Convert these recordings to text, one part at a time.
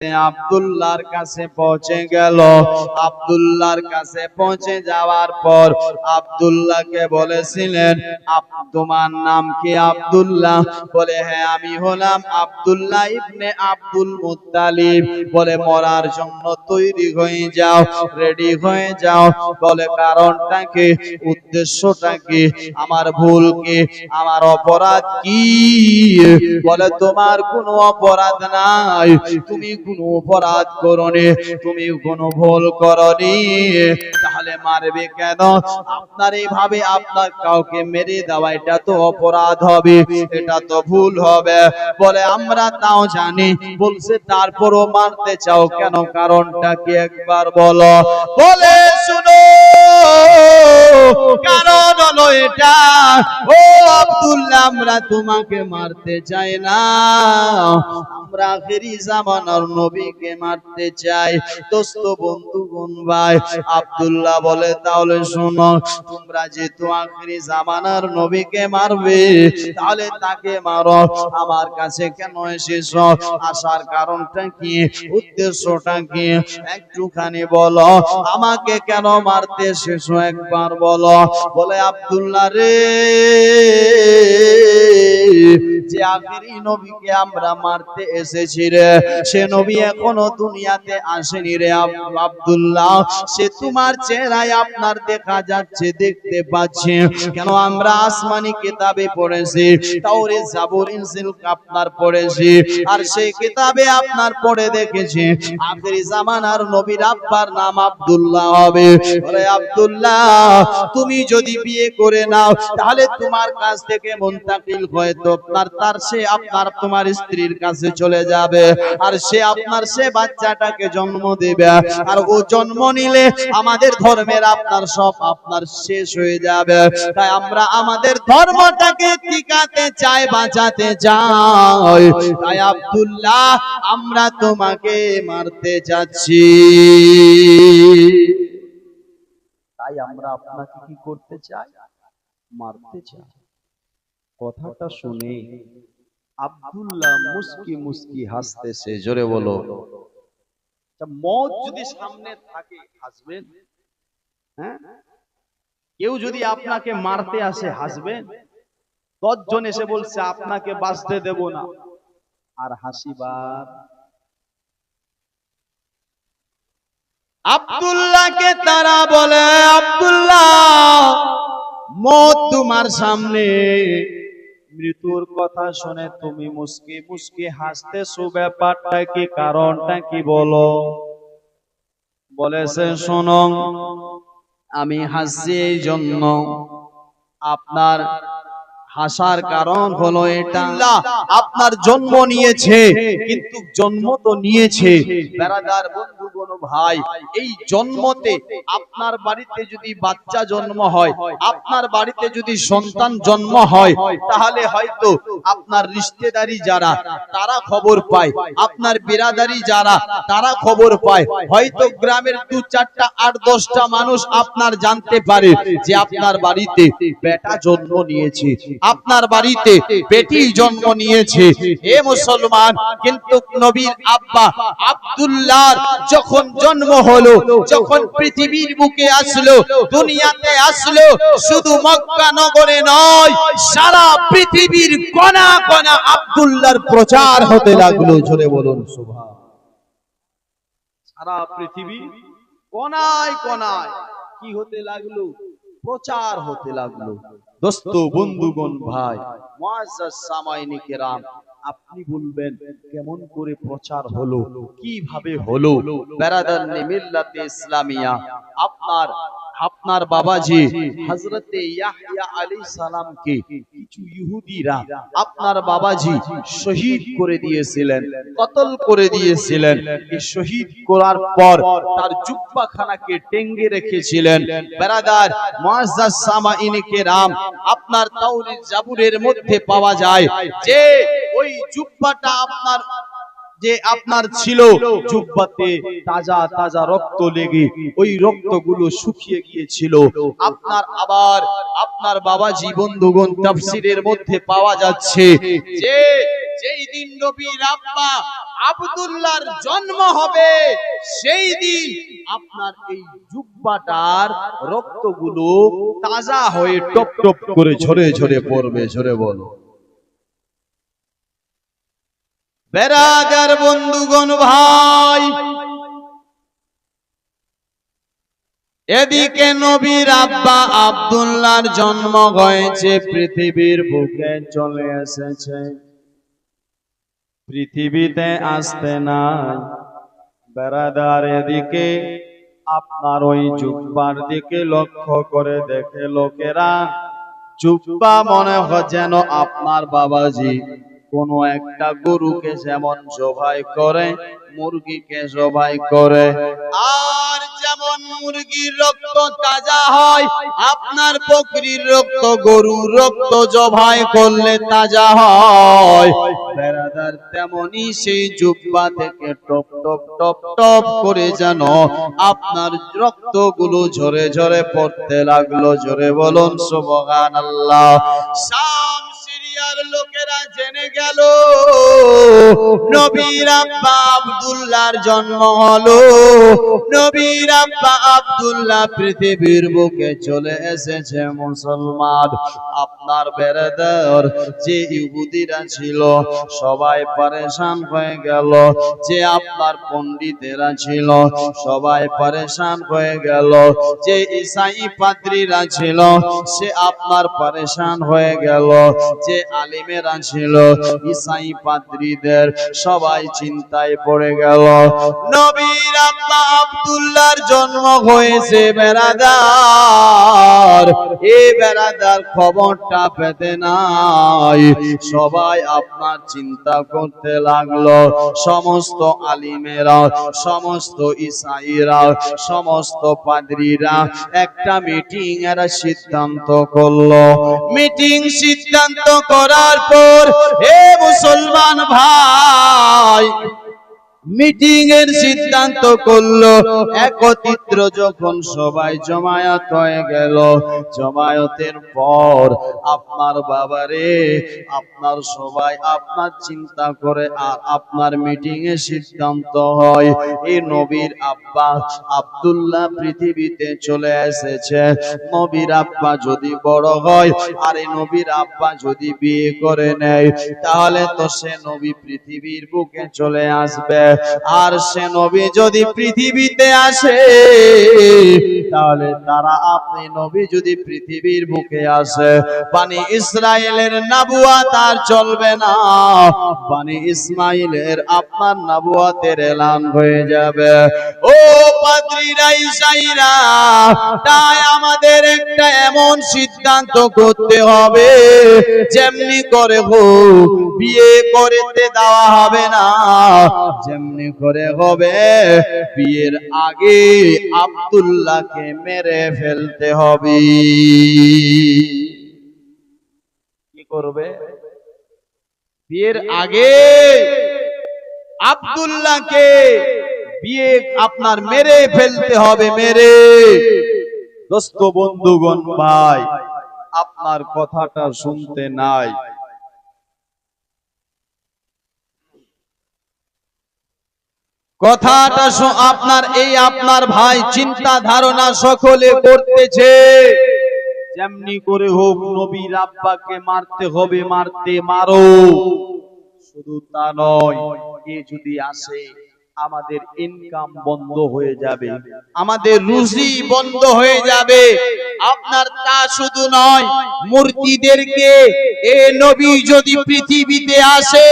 আব্দুল্লাহর কাছে পৌঁছে গেল। আব্দুল্লাহর কাছে পৌঁছে যাওয়ার পর আব্দুল্লাহকে বলেছিলেন, তোমার নাম কি আব্দুল্লাহ? বলে হ্যাঁ, আমি হলাম আব্দুল্লাহ ইবনে আব্দুল মুত্তালিব। বলে মরার জন্য তৈরি হয়ে যাও, রেডি হয়ে যাও। বলে কারণটা কি, উদ্দেশ্যটা কি, আমার ভুল কি, আমার অপরাধ কি? বলে তোমার কোনো অপরাধ নাই, তুমি কোনো অপরাধ করনি, তুমি কোনো ভুল করনি, তাহলে মারবে কেন? আপনার এইভাবে আপনার কাউকে মেরে দেওয়া এটা তো অপরাধ হবে, এটা তো ভুল হবে। বলে আমরা তাও জানি। বলছে তারপরও মারতে চাও কেন, কারণটা কি একবার বলো। বলে শুনো, কারণ হলো এটা, ও আব্দুল্লাহ, আমরা তোমাকে মারতে চাই না, আমরা আখেরি জামানার নবীকে মারতে চাই। দোস্ত, বন্ধুগণ, ভাই, আব্দুল্লাহ বলে তাহলে শোনো, তোমরা যেহেতু আখেরি জামানার নবীকে মারবে, তাহলে তাকে মারো। আমার কাছে কেন এসেছো, আসার কারণটা কি, উদ্দেশ্যটা কি, একটুখানি বলো। আমাকে কেন মারতে এসেছো একবার বলো। বলে আব্দুল্লাহ রে, যে আখেরি নবীকে আমরা মারতে এসেছি রে, সে নবী এখনো দুনিয়াতে আসেনি রে আব্দুল্লাহ। সে তোমার চেহারায় আপনার দেখা যাচ্ছে, দেখতে পাচ্ছি। কেন, আমরা আসমানি কিতাবে পড়েছি, তাওরাত, জাবুর, ইনজিল আপনার পড়েছি, আর সেই কিতাবে আপনার পড়ে দেখেছি আখেরি জামানার নবীর আব্বার নাম আব্দুল্লাহ হবে। বলে আব্দুল্লাহ, তুমি যদি বিয়ে করে নাও, তাহলে তোমার কাছ থেকে মুনতাকিল হয়তো তার সে আপনার তোমার স্ত্রীর কাছে চলে যাবে, আর সে আপনার সে বাচ্চাটাকে জন্ম দেবে, আর ও জন্ম নিলে আমাদের ধর্মের আপনার সব আপনার শেষ হয়ে যাবে। তাই আমরা আমাদের ধর্মটাকে টিকাতে চাই, বাঁচাতে চাই। তাই আব্দুল্লাহ, আমরা তোমাকে মারতে যাচ্ছি। তাই আমরা আপনাকে কি করতে চাই, মারতে চাই। কথাটা শুনে আব্দুল্লাহ মুস্কি মুস্কি হাসতেছে। জোরে বলো, মওত যদি সামনে থাকে হাসবেন? হ্যাঁ, কেউ যদি আপনাকে মারতে আসে হাসবেন? 10 জন এসে বলছে আপনাকে বাঁচতে দেব না, আর হাসিবার? আব্দুল্লাহকে তারা বলে, আব্দুল্লাহ, মওত তোমার সামনে, মৃত্যুর কথা শুনে তুমি মুস্কি মুস্কি হাসতেছো, ব্যাপারটা কি, কারণটা কি বলো। বলেছে শোনো, আমি হাসছি এই জন্য, আপনার হাসার কারণ হলো এটা, আপনার জন্ম নিয়েছে, কিন্তু জন্ম তো নিয়েছে বেরাদার, বন্ধুগণ, ভাই, এই জন্মতে আপনার বাড়িতে যদি বাচ্চা জন্ম হয়, আপনার বাড়িতে যদি সন্তান জন্ম হয়, তাহলে হয়তো আপনার রিশতেদারি যারা, তারা খবর পায়, আপনার বিরাদারি যারা, তারা খবর পায়, হয়তো গ্রামের 2-4টা 8-10টা মানুষ আপনার জানতে পারে যে আপনার বাড়িতে বেটা জন্ম নিয়েছে, আপনার বাড়িতে বেটি জন্ম নিয়েছে। হে মুসলমান, কিন্তু নবীর আব্বা আব্দুল্লাহর যখন জন্ম হলো, যখন পৃথিবীর বুকে আসলো, দুনিয়াতে আসলো, শুধু মক্কা নগরে নয়, সারা পৃথিবীর কোনা কোনা আব্দুল্লাহর প্রচার হতে লাগলো। জোরে বলুন সুবহান। সারা পৃথিবী কোনায় কোনায় কি হতে লাগলো, প্রচার হতে লাগলো। দোস্ত, বন্ধুগণ, ভাই, মুআজ্জাজ সামাইনি কেরাম, আপনি বলবেন কেমন করে প্রচার হলো, কিভাবে হলো? বেরাদারনি মিল্লাতে ইসলামিয়া, আপনার বাবাজি হযরতে ইয়াহইয়া আলাইহিস সালামকে কিছু ইহুদিরা আপনার বাবাজি শহীদ করে দিয়েছিলেন, কতল করে দিয়েছিলেন। এই শহীদ করার পর তার জুব্বাখানাকে টেঙ্গে রেখেছিলেন। বেরাদার মুআজ্জাজ সামাইনি কেরাম, আপনার তাওরাত জাবুরের মধ্যে পাওয়া যায় যে ওই জুব্বাটা আপনার যে আপনার ছিল জুব্বাতে তাজা তাজা রক্ত লেগে ওই রক্তগুলো শুকিয়ে গিয়েছিল। আবার আপনার বাবাজি বন্ধুগণ তাফসীরের মধ্যে পাওয়া যাচ্ছে যে যেই দিন নবীর আব্বা আব্দুল্লাহর জন্ম হবে সেই দিন আপনার এই জুব্বাটার রক্তগুলো তাজা হয়ে টপ টপ করে ঝরে ঝরে পড়বে। ঝরে বলো। বেরাদার বন্ধুগণ ভাই, এদিকে নবীর আব্বা আব্দুল্লাহর জন্ম হয়েছে, পৃথিবীর বুকে চলে এসেছে। পৃথিবীতে আসতে নাই বেরাদার, এদিকে আপনার ওই জুব্বার দিকে লক্ষ্য করে দেখে লোকেরা জুব্বা মনে হয় যেন আপনার বাবাজি কোন একটা গরুকে যেমন জবাই করে, মুরগিকে জবাই করে, আর যেমন মুরগির রক্ত তাজা হয়, আপনার বকরির রক্ত গরুর রক্ত জবাই করলে তাজা হয় বেরাদার, তেমনি সেই জুব্বা থেকে টপ টপ টপ টপ করে যেন আপনার রক্তগুলো ঝরে ঝরে পড়তে লাগলো। জোরে বলুন সুবহানাল্লাহ। লোকেরা জেনে গেল নবীর আব্বা আব্দুল্লাহর জন্ম হলো। নবীর আব্বা আব্দুল্লাহ পৃথিবীর বুকে চলে এসেছে। মুসলমান আপনার বেরাদার যে ইহুদিরা ছিল সবাই পরেশান হয়ে গেল, যে আপনার পণ্ডিতেরা ছিল সবাই পরেশান হয়ে গেল, যে ঈসাই পাদ্রীরা ছিল সে আপনার পরেশান হয়ে গেল, যে আলিমেরা ছিল ঈসাই পাদ্রীদের সবাই চিন্তায় পড়ে গেল। নবীর আব্বা আব্দুল্লাহর জন্ম হয়েছে বেরাদার, এই বেরাদার খবরটা পেতে নাই। সবাই আপনার চিন্তা করতে লাগলো, সমস্ত আলিমেরা, সমস্ত ঈসাইরা, সমস্ত পাদ্রীরা একটা মিটিং এর সিদ্ধান্ত করলো। মিটিং সিদ্ধান্ত করার পর হে মুসলমান ভাই, মিটিং এর সিদ্ধান্ত করলো, একত্রিত যখন সবাই জমায়েত হয়ে গেল, জমায়েতের পর আপনার বাবারে আপনার সবাই আপনার চিন্তা করে আর আপনার মিটিং এ সিদ্ধান্ত হয় এই নবীর আব্বা আব্দুল্লাহ পৃথিবীতে চলে এসেছে। নবীর আব্বা যদি বড় হয় আর এই নবীর আব্বা যদি বিয়ে করে নেয় তাহলে তো সে নবী পৃথিবীর বুকে চলে আসবে। আর সে নবী যদি পৃথিবীতে আসে তাহলে তারা আপনি নবী যদি পৃথিবীর বুকে আসে বনি ইসরাইলের নবুয়ত আর চলবে না, বনি ইসমাইলের আপনার নবুয়তের এলান হয়ে যাবে। ও পাদ্রীরা ঈসাইরা, তাই আমাদের একটা এমন সিদ্ধান্ত করতে হবে যেমনি করে হোক বিয়ে করতে দেওয়া হবে না, যেমনি করে হবে বিয়ের আগে আব্দুল্লাহকে মেরে ফেলতে হবে। কি করবে? বিয়ের আগে আব্দুল্লাহকে বিয়ে আপনার মেরে ফেলতে হবে। মেরে দোস্ত বন্ধুগণ ভাই, আপনার কথাটা শুনতে নাই। কথাটা আপনার এই আপনার ভাই চিন্তা ধারণা সকলে করতেছে যেমনি করে হোক নবীর আব্বাকে মারতে হবে, মারতে মারো। শুধু তা নয়, এ যদি আসে আমাদের ইনকাম বন্ধ হয়ে যাবে, আমাদের রুজি বন্ধ হয়ে যাবে। আপনার তা শুধু নয়, মূর্তিদেরকে এ নবী যদি পৃথিবীতে আসে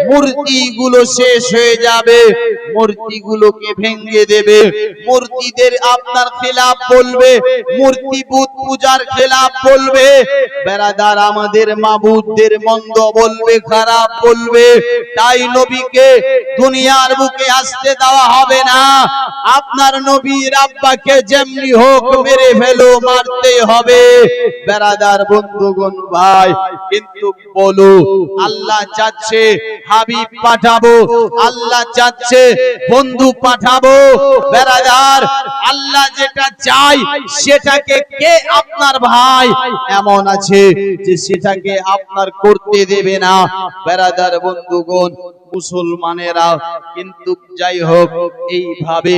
মূর্তিগুলো শেষ হয়ে যাবে, মূর্তিগুলোকে ভেঙে দেবে, মূর্তিদের আপনার খেলাফ বলবে, মূর্তি বুত পূজার খেলাফ বলবে, বেরাদার আমাদের মাবুদদের মন্দ বলবে, খারাপ বলবে। তাই নবীকে দুনিয়ার বুকে আসতে দেওয়া হবে না। আপনার নবীর আব্বাকে যেমনি হোক মেরে ফেলো, মারতে হবে। বেরাদার বন্ধুগণ ভাই, কিন্তু বলো আল্লাহ চাচ্ছে হাবিব পাঠাবো, আল্লাহ চাচ্ছে বন্ধু পাঠাবো। বেরাদার আল্লাহ যেটা চাই সেটাকে কে আপনার ভাই এমন আছে যে সেটাকে আপনার করতে দেবে না? বেরাদার বন্ধুগণ, মুসলমানেরা কিন্তু যাই হোক এইভাবে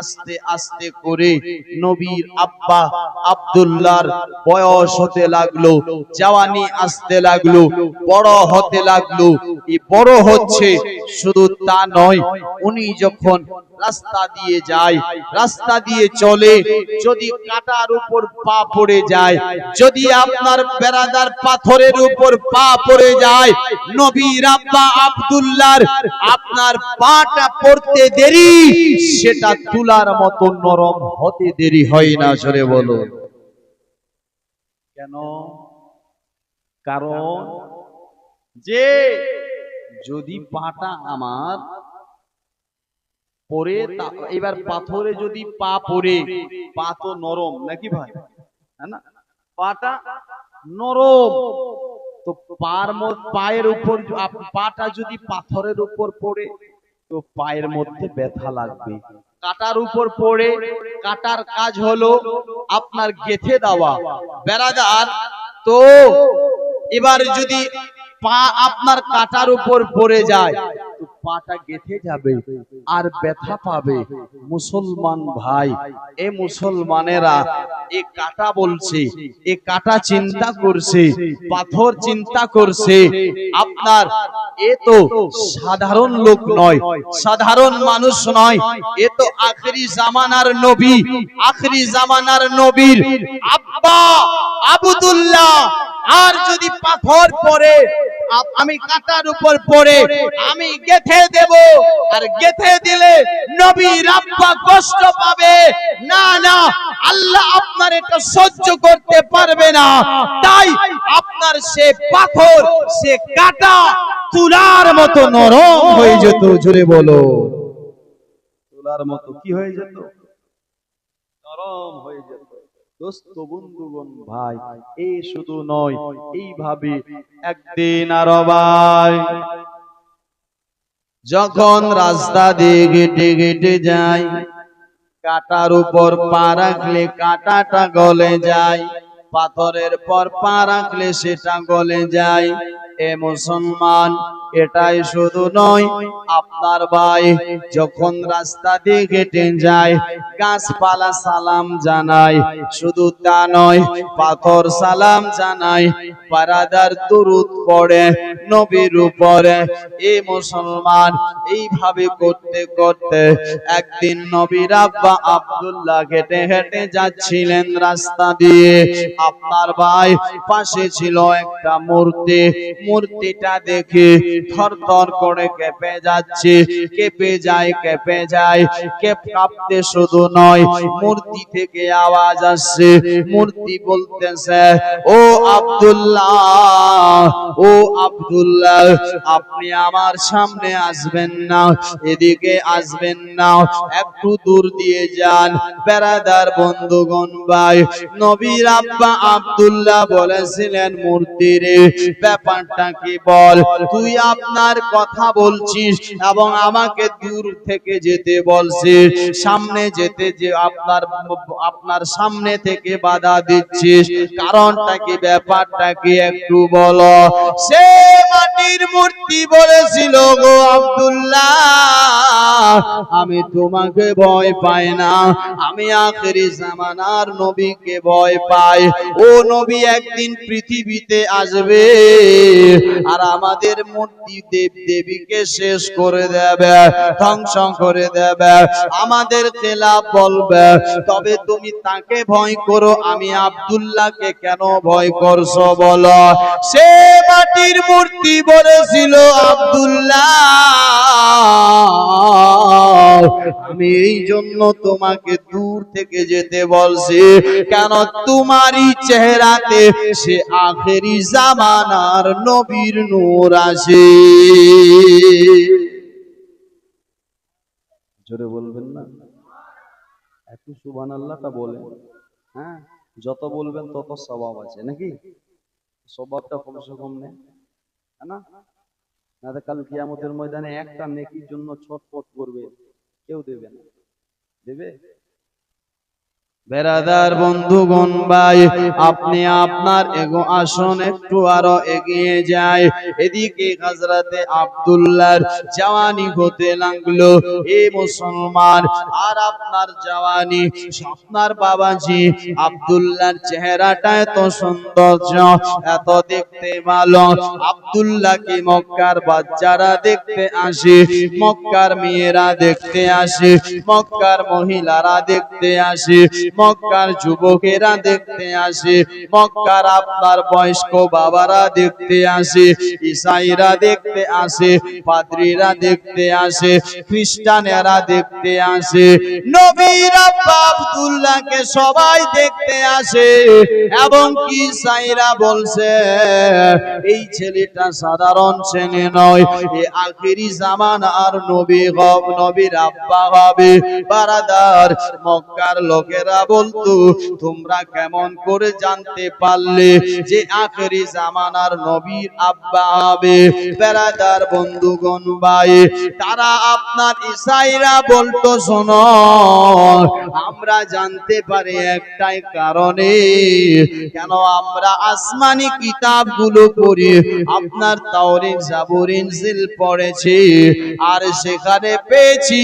আস্তে আস্তে করে নবীর আব্বা আব্দুল্লাহর বয়স হতে লাগলো, জওয়ানি আসতে লাগলো, বড় হতে লাগলো। এই বড় হচ্ছে শুধু তা নয়, উনি যখন রাস্তা দিয়ে যায়, রাস্তা দিয়ে চলে, যদি কাঁটার উপর পা পড়ে যায়, যদি আপনার বেরাদার পাথরের উপর পা পড়ে যায়, নবীর আব্বা আব্দুল্লাহর আপনার পাটা পড়তে দেরি, সেটা তুলার মতো নরম হতে দেরি হয় না। জোরে বলো কেন? কারণ যে যদি পাটা আমার পরে, এবার পাথরে যদি পা পড়ে, পা তো নরম নাকি ভাই, না পাটা নরম, তো পায়ের উপর পাটা যদি পাথরের উপর পড়ে তো পায়ের মধ্যে ব্যথা লাগবে। কাটার উপর পড়ে, কাটার কাজ হলো আপনার গেথে দেওয়া। বেরাদার তো এবার যদি পা আপনার কাটার উপর পড়ে যায় তো পাটা গেথে যাবে আর ব্যথা পাবে। মুসলমান ভাই, এ মুসলমানেরা এ কাটা বলছে, এ কাটা চিন্তা করছে, পাথর চিন্তা করছে। আপনার এ তো সাধারণ লোক নয়, সাধারণ মানুষ নয়, এ তো আখেরি জামানার নবী, আখেরি জামানার নবীর আব্বা আব্দুল্লাহ। আর যদি পাথর পড়ে, আমি কাটার উপর পড়ে আমি গেথে দেব, আর গেথে দিলে নবীর আব্বা কষ্ট পাবে। না না, আল্লাহ আপনার এটা সহ্য করতে পারবে না। তাই আপনার সে পাথর, সে কাটা তুলার মতো নরম হয়ে যেত। জোরে বলো, তুলার মতো কি হয়ে যেত? নরম হয়ে যেত। দোস্ত বন্ধুগণ ভাই, এই শুধু নয়, এইভাবে একদিন আরো ভাই যখন রাস্তা দিয়ে হেঁটে হেঁটে যায়, কাটার উপর পা রাখলে কাটাটা গলে যায়, পাথরের পর পা রাখলে সেটা গলে যায়। এ মুসলমান, এটাই শুধু নয়, আপনার ভাই যখন রাস্তা দিয়ে হেঁটে যায়, গাছপালা সালাম জানায়, শুধু তা নয়, পাথর সালাম জানায়, পারাদার দুরূদ পড়ে নবীর উপরে। এ মুসলমান, এইভাবে করতে করতে একদিন নবীর আব্বা আব্দুল্লাহ হেঁটে হেঁটে যাচ্ছিলেন রাস্তা দিয়ে। আপনার ভাই পাশে ছিল একটা মূর্তি, মূর্তিটা দেখে থরথর করে কেঁপে যাচ্ছে, কেঁপে যায়, কেঁপে যায়। কাঁপতে শুধু নয়, মূর্তি থেকে আওয়াজ আসছে, মূর্তি বলতেছে, ও আব্দুল্লাহ, ও আব্দুল্লাহ, আপনি আমার সামনে আসবেন না, এদিকে আসবেন না, একটু দূর দিয়ে যান। বেরাদার বন্ধুগণ ভাই, নবীর আব্বা আব্দুল্লাহ বলেছিলেন, মূর্তি রে, ব্যাপারটা কি বল? তুই আপনার কথা বলছিস এবং আমাকে দূর থেকে যেতে বলছিস, সামনে যেতে যে আপনার সামনে থেকে বাধা দিচ্ছিস, কারণটা কি, ব্যাপারটা কি একটু বলো। সে মাটির মূর্তি বলেছিল, গো আব্দুল্লাহ, আমি তোমাকে ভয় পাই না, আমি আখেরি জামানার নবীকে ভয় পাই। ও নবী একদিন পৃথিবীতে আসবে আর আমাদের মূর্তি দেব দেবীকে শেষ করে দেবে, ধ্বংস করে দেবে, আমাদের খেলাফ বলবে। তবে তুমি তাকে ভয় করো, আমি আব্দুল্লাহকে কেন ভয় করছো বলো? সে মাটির মূর্তি বলেছিল, আব্দুল্লাহ, আমি এই জন্য তোমাকে দূর থেকে যেতে বলছি, কেন তোমারই চেহারাতে সে আখেরি জামানার নবীর নূর আছে। জোরে বলবেন না? একটু সুবহানাল্লাহটা বলেন। হ্যাঁ, যত বলবেন তত সওয়াব আছে নাকি? সওয়াবটা কমসে কম নেই না? না কাল কিয়ামতের ময়দানে একটা নেকির জন্য ছটফট করবে, কেউ দেবে না। দেবে? বেরাদার বন্ধুগণ ভাই, আপনি আপনার এগো আসন একটু আরো এগিয়ে যায়। এদিকে হযরতে আব্দুল্লাহর জওয়ানি হতে লাগলো। এ মুসলমান, আর আপনার জওয়ানি, আপনার বাবাজি আব্দুল্লাহর চেহারাটা এত সৌন্দর্য, এত দেখতে ভালো। আব্দুল্লাহকে মক্কার বাচ্চারা দেখতে আসে, মক্কার মেয়েরা দেখতে আসে, মক্কার মহিলারা দেখতে আসে, মক্কার যুবকেরা দেখতে আসে, মক্কার আপনার বয়স্ক বাবারা দেখতে আসে, ঈসাইরা দেখতে আসে, পাদ্রীরা দেখতে আসে, খ্রিস্টানেরা দেখতে আসে। নবীর আব্বা আব্দুল্লাহকে সবাই দেখতে আসে, এবং কি ঈসাইরা বলছে এই ছেলেটা সাধারণ ছেলে নয়, এ আখেরি জামানার নবী হবে, নবীর আব্বা হবে। বারাদার, মক্কার লোকেরা বলতো তোমরা কেমন করে জানতে পারলে যে আখেরি জামানার নবীর আব্বা হবে? বেরাদার বন্ধুগণ ভাই, তারা আপনার ঈসাইরা বলতো শোনো, আমরা জানতে পারি একটাই কারণে, কেন আমরা আসমানি কিতাবগুলো পড়ি, আপনার তাওরাত জাবুর ইনজিল পড়েছি, আর সেখানে পেয়েছি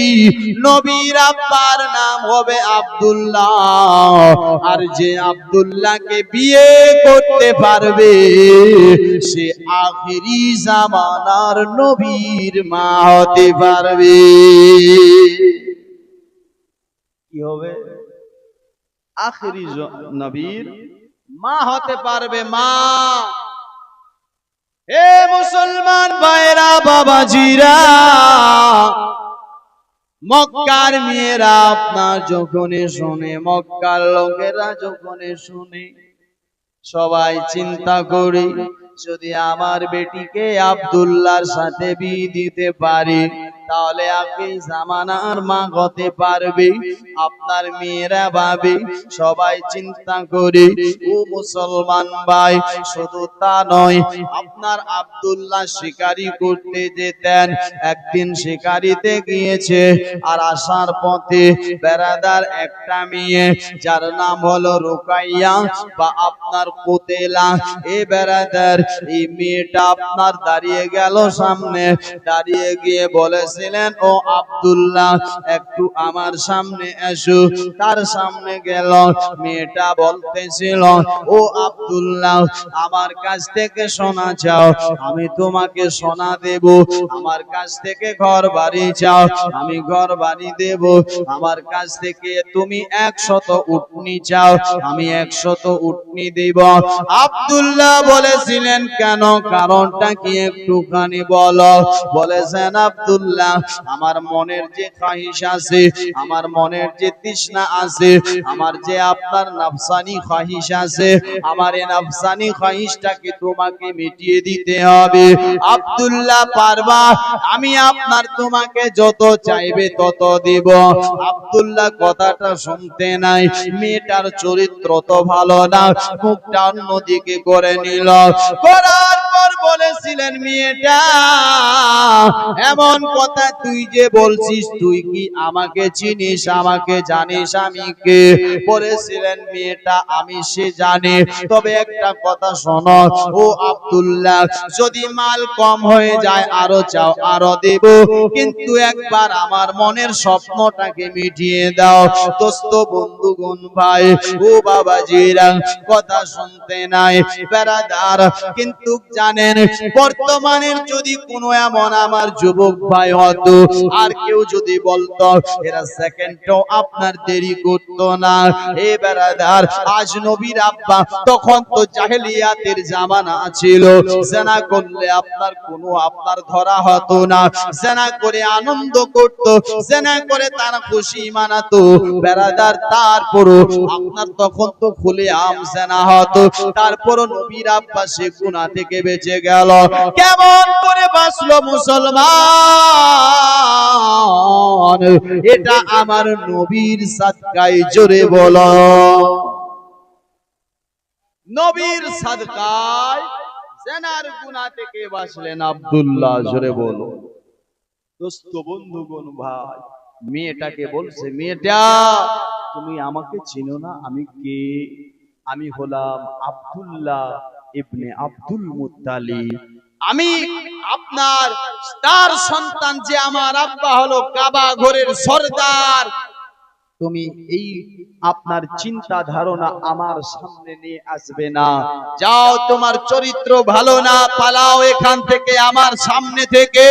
নবীর আব্বার নাম হবে আব্দুল্লাহ, আর যে আব্দুল্লাহকে বিয়ে করতে পারবে সে আখেরি জামানার নবীর মা হতে পারবে। কি হবে? আখেরি নবীর মা হতে পারবে, মা। হে মুসলমান ভাইরা, বাবাজিরা, মক্কার মেয়েরা আপনার যখন শুনে, মক্কার লোকেরা যখন শুনে, সবাই চিন্তা করি যদি আমার বেটিকে আব্দুল্লাহর সাথে বিয়ে দিতে পারি তাহলে আখেরি জামানার মা হতে পারবে। আপনার মেয়েরা ভাবে, সবাই চিন্তা করে। ও মুসলমান ভাই, শুধু তা নয়, আপনার আব্দুল্লাহ শিকারি করতে যেতেন। একদিন শিকারিতে গিয়েছে, আর আসার পথে বেরাদার একটা মেয়ে যার নাম হলো রুকাইয়া বা আপনার কোতেলা, এ বেরাদার এই মেয়েটা আপনার দাঁড়িয়ে গেল সামনে, দাঁড়িয়ে গিয়ে বলেছিলেন ও আব্দুল্লাহ একটু আমার সামনে এসো। তার সামনে গেল, মেয়েটা বলতেছিল ও আব্দুল্লাহ আমার কাছ থেকে সোনা চাও, আমি তোমাকে সোনা দেব। আমার কাছ থেকে ঘর বাড়ি চাও, আমি ঘর বাড়ি দেব। আমার কাছ থেকে তুমি 100 উটনি চাও, আমি 100 উটনি দেব। আব্দুল্লাহ বলেছিলেন কেন, কারণটা কি একটুখানি বলো। বলেছেন আব্দুল্লাহ আমার মনের যে খাহিশ আছে, আমার মনের যে তৃষ্ণা আছে, আমার যে আপনার নফসানি খাহিশ আছে, আমার এই নফসানি খাহিশটাকে তোমাকে মিটিয়ে দিতে হবে। আব্দুল্লাহ পারবা? আমি আপনার তোমাকে যত চাইবে তত দেব। আব্দুল্লাহ কথাটা শুনতে নাই, মেয়েটার চরিত্র তো ভালো না, মুখটা অন্যদিকে করে নিল। করার পর বলেছিলেন মেয়েটা এমন কথা তুই যে বলছিস, তুই কি আমাকে চিনিস, আমাকে জানিস আমি কে? বলেছিলেন মেয়েটা আমি সে জানি, তবে একটা কথা শোনো ও আব্দুল্লাহ, যদি মাল কম হয়ে যায় আরো চাও আরো দেব, কিন্তু একবার আমার মনের স্বপ্নটাকে মিটিয়ে দাও। দোস্ত বন্ধুগণ ভাই ও বাবাজিরা, কথা শুনতে নাই বেরাদার, কিন্তু জানেন দেখেন বর্তমানের যদি কোনো এমন আমার যুবক ভাই হতো আর কেউ যদি বলতো এরা সেকেন্ডও আপনার দেরি করতো না। এ বেরাদার আজ নবীর আব্বা, তখন তো জাহেলিয়াতের জামানা ছিল, জেনা করলে আপনার কোনো আপনার ধরা হতো না, জেনা করে আনন্দ করত, জেনা করে তারা খুশি মানাতো বেরাদার। তারপরও আপনার তখন তো খুলে আম জেনা হতো, তারপরও নবীর আব্বা সে গুনাহ থেকে বেঁচে গেল। কেমন করে বাঁচলো মুসলমান? এটা আমার নবীর সাদকায়, জোরে বলো নবীর সাদকায় জেনার গুনাহ থেকে বাঁচলেন আব্দুল্লাহ, জোরে বলো। দোস্ত বন্ধুগণ ভাই, মেয়েটাকে বলছে, মেয়েটা তুমি আমাকে চিনো না? আমি কে? আমি হলাম আব্দুল্লাহ ইবনে আব্দুল মুত্তালিব। আমি আপনার তার সন্তান, যে আমার আব্বা হলো কাবা ঘরের সরদার। তুমি এই আপনার চিন্তা ধারণা আমার সামনে নিয়ে আসবে না। যাও, তোমার চরিত্র ভালো না, পালাও এখান থেকে, আমার সামনে থেকে।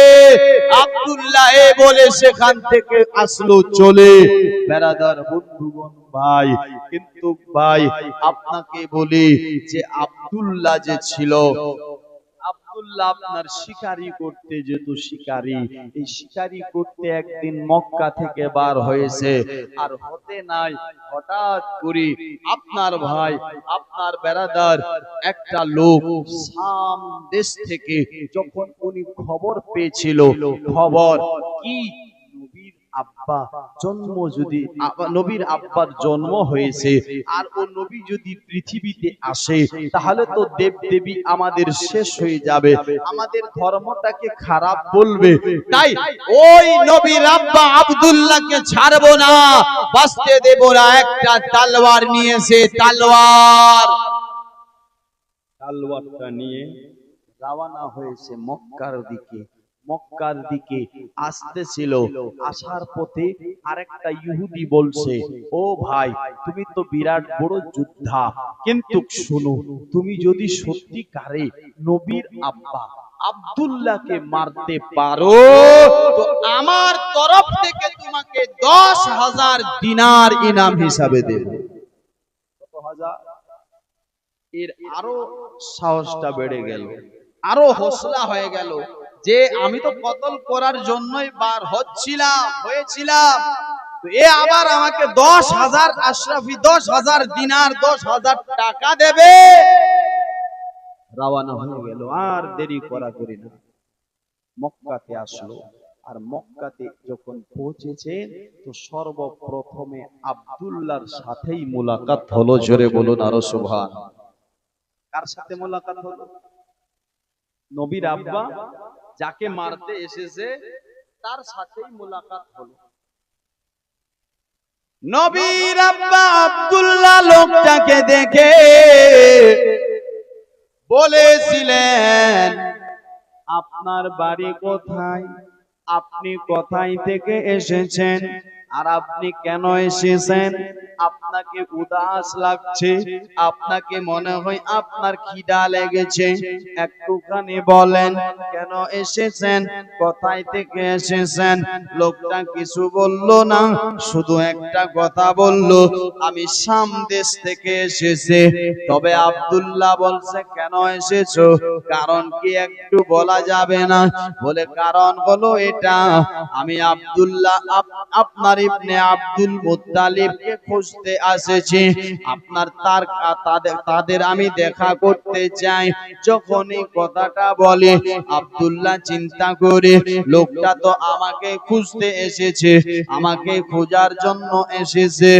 আব্দুল্লাহ এ বলে সেখান থেকে আসলো চলে। বেরাদার বন্ধুগণ ভাই, কিন্তু ভাই আপনাকে বলি যে আব্দুল্লাহ যে ছিল, আব্দুল্লাহ আপনার শিকারি করতে যেত, শিকারি। এই শিকারি করতে একদিন মক্কা থেকে বার হয়েছে, আর হতে নাই হঠাৎ করে আপনার ভাই, আপনার বেরাদার একটা লোক শাম দেশ থেকে যখন উনি খবর পেয়েছিল, খবর কি নবীর আব্বা জন্ম, যদি নবীর আব্বার জন্ম হয়েছে আর ও নবী যদি পৃথিবীতে আসে, তাহলে তো দেব দেবী আমাদের শেষ হয়ে যাবে, আমাদের ধর্মটাকে খারাপ বলবে। তাই ওই নবীর আব্বা আব্দুল্লাহকে ছাড়বো না, বাঁচতে দেব না। একটা তলোয়ার নিয়েছে, তলোয়ারটা নিয়ে রওনা হয়েছে মক্কার দিকে। মক্কার দিকে আসতেছিল, আসার পথে আরেকটা ইহুদি বলছে, ও ভাই তুমি তো বিরাট বড় যোদ্ধা, কিন্তু শোনো, তুমি যদি সত্যিকারে নবীর আব্বা আব্দুল্লাহকে মারতে পারো তো আমার তরফ থেকে তোমাকে 10,000 দিনার ইনাম হিসাবে দেব। কত হাজার? এর আরো সাহসটা বেড়ে গেল, আরো হৌসলা হয়ে গেল যে আমি তো কতল করার জন্যই বার হয়েছিলাম, তো এ আবার আমাকে 10,000 আশরাফি, 10,000 দিনার, 10,000 টাকা দেবে। রওনা হয়ে গেল, আর দেরি করা করি না, মক্কাতে আসলো। আর মক্কাতে যখন পৌঁছেছে তো সর্বপ্রথমে আব্দুল্লাহর সাথেই মোলাকাত হলো, জোরে বলুন আরো সুবহান। কার সাথে মোলাকাত হলো? নবীর আব্বা যাকে মারতে এসেছে তার সাথেই মোলাকাত হলো। নবীর আব্বা আব্দুল্লাহ লোকটাকে দেখে বলেছিলেন, আপনার বাড়ি কোথায়? আপনি কোথায় থেকে এসেছেন? আর আপনি কেন এসেছেন? আপনাকে উদাস লাগছে, আপনাকে মনে হয় আপনার খিদা লেগেছে, একটুখানি বলেন কেন এসেছেন, কোথায় থেকে এসেছেন? লোকটা কিছু বলল না, শুধু একটা কথা বলল, আমি শাম দেশ থেকে এসেছি। তবে আব্দুল্লাহ বলছে, কেন এসেছো? কারণ কি একটু বলা যাবে না? বলে, কারণ হলো এটা, আমি আব্দুল্লাহ আপনার ইবনে আব্দুল মুত্তালিবকে খুঁজতে এসেছি, আপনার তাদের আমি দেখা করতে চাই। যখন এই কথাটা বলে আব্দুল্লাহ চিন্তা করে, লোকটা তো আমাকে খুঁজতে এসেছে, আমাকে খোঁজার জন্য এসেছে।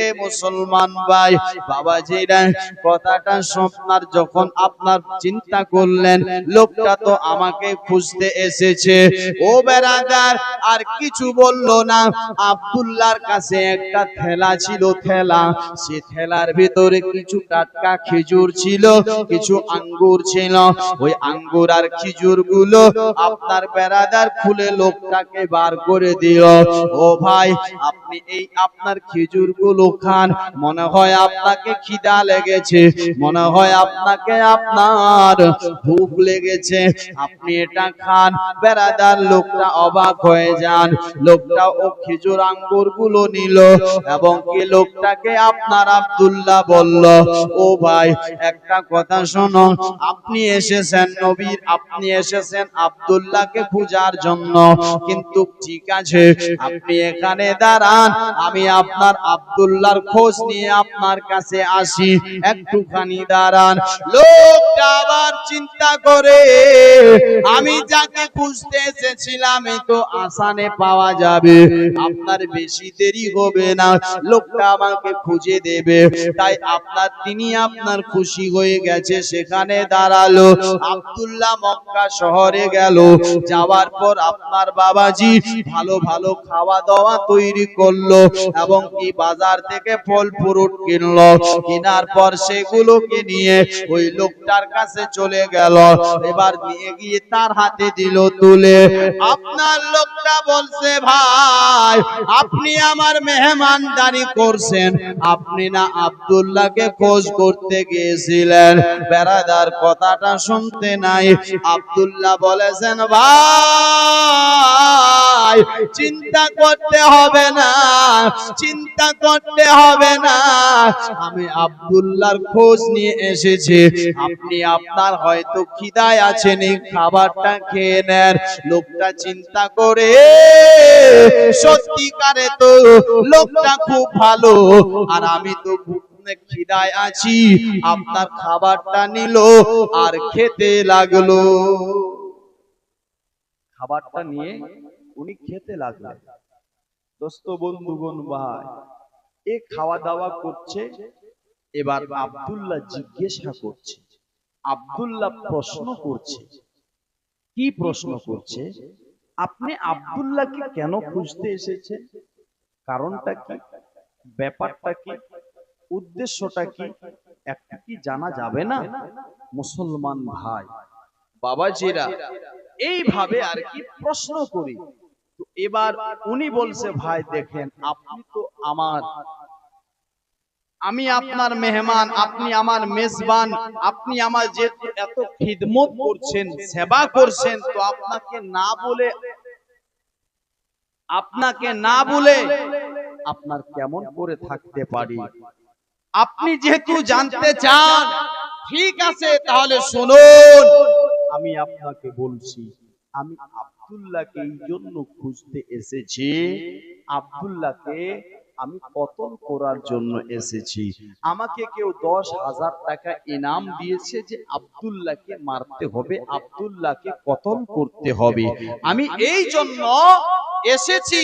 এ মুসলমান ভাই বাবাজিরা, কথাটা স্বপ্নার যখন আপনার চিন্তা করলেন, লোকটা তো আমাকে খুঁজতে এসেছে, ও বেরাদার আর কিছু বলল না। আব্দুল্লাহর কাছে একটা থেলা ছিল, ঠেলা, সে ঠেলার ভিতরে কিছু টাটকা খেজুর ছিল, কিছু আঙ্গুর ছিল। ওই আঙ্গুর আর খেজুর গুলো আপনার বেরাদার খুলে লোকটাকে বার করে দিল। ও ভাই, আপনি এই আপনার খেজুর গুলো খান, মনে হয় আপনাকে খিদা লেগেছে, মনে হয় আপনাকে আপনার ভুখ লেগেছে, আপনি এটা খান। বেরাদার লোকটা অবাক হয়ে যান। লোকটা ও খেজুর আঙ্গুর গুলো নিল এবং কি লোকটাকে আপনার আব্দুল্লাহ বলল, ও ভাই একটা কথা শোনো, আপনি এসেছেন নবীর, আপনি এসেছেন আব্দুল্লাহকে খোঁজার জন্য, কিন্তু ঠিক আছে আপনি এখানে দাঁড়ান, আমি আপনার আব্দুল্লাহর খোঁজ নিয়ে আপনার কাছে আসি, একটুখানি দাঁড়ান। লোকটা আবার চিন্তা করে, আমি যাকে খুঁজতে এসেছিলাম এ তো আসানে পাওয়া যাবে, আপনার বেশি দেরি হবে না, লোকটা আমাকে খুঁজে দেবে। তাই তিনি আপনার খুশি হয়ে গেছে, সেখানে দাঁড়ালো। আব্দুল্লাহ মক্কা শহরে গেল, যাওয়ার পর আপনার বাবাজি ভালো ভালো খাওয়া দাওয়া তৈরি করলো এবং কি বাজার থেকে ফল ফ্রুট কিনলো, কেনার পর সেগুলোকে নিয়ে ওই লোকটার কাছে চলে গেল। এবার নিয়ে গিয়ে তার হাতে দিল তুলে। আপনার লোকটা বলছে, ভাই আপনি আমার মেহমানদারি করছেন, আপনি না আব্দুল্লাহকে খোঁজ করতে গিয়েছিলেন? বেরাদার কথাটা শুনতে নাই। আব্দুল্লাহ বলেছেন, ভাই চিন্তা করতে হবে না, চিন্তা করতে হবে না, আমি আব্দুল্লাহর খোঁজ নিয়ে এসেছি, আপনি আপনার হয়তো খিদায় আছেন, এই খাবারটা খেয়ে নেন। লোকটা চিন্তা করে, সত্যিকারে তো লোকটা খুব ভালো, আর আমি তো খিদায় আছি। আপনার খাবারটা নিল আর খেতে লাগলো। খাবারটা নিয়ে উনি খেতে লাগলেন। দোস্ত বন্ধুগণ ভাই, এ খাওয়া দাওয়া করছে। এবার আব্দুল্লাহ জিজ্ঞাসা করছে, আব্দুল্লাহ প্রশ্ন করছে। কি প্রশ্ন করছে? আপনি আব্দুল্লাহকে কেন খুঁজতে এসেছেন? কারণটা কি? ব্যাপারটা কি? উদ্দেশ্যটা কি? একটা কি জানা যাবে না? মুসলমান ভাই বাবাজিরা, এইভাবে আর কি প্রশ্ন করি। তো এবার উনি বলছে, ভাই দেখেন, আপনি তো আমি আপনার মেহমান, আপনি আমার মেজবান, আপনি আমার যে এত খিদমত করছেন, সেবা করছেন, তো আপনাকে না বলে আপনার কেমন করে থাকতে পারি? আপনি যেহেতু জানতে চান, ঠিক আছে তাহলে শুনুন, আমি আপনাকে বলছি, আমি আব্দুল্লাহকে এই জন্য খুঁজতে এসেছি, আব্দুল্লাহকে আমি কতল করার জন্য এসেছি। আমাকে কেউ 10,000 টাকা ইনাম দিয়েছে যে আব্দুল্লাহকে মারতে হবে, আব্দুল্লাহকে কতল করতে হবে, আমি এই জন্য এসেছি।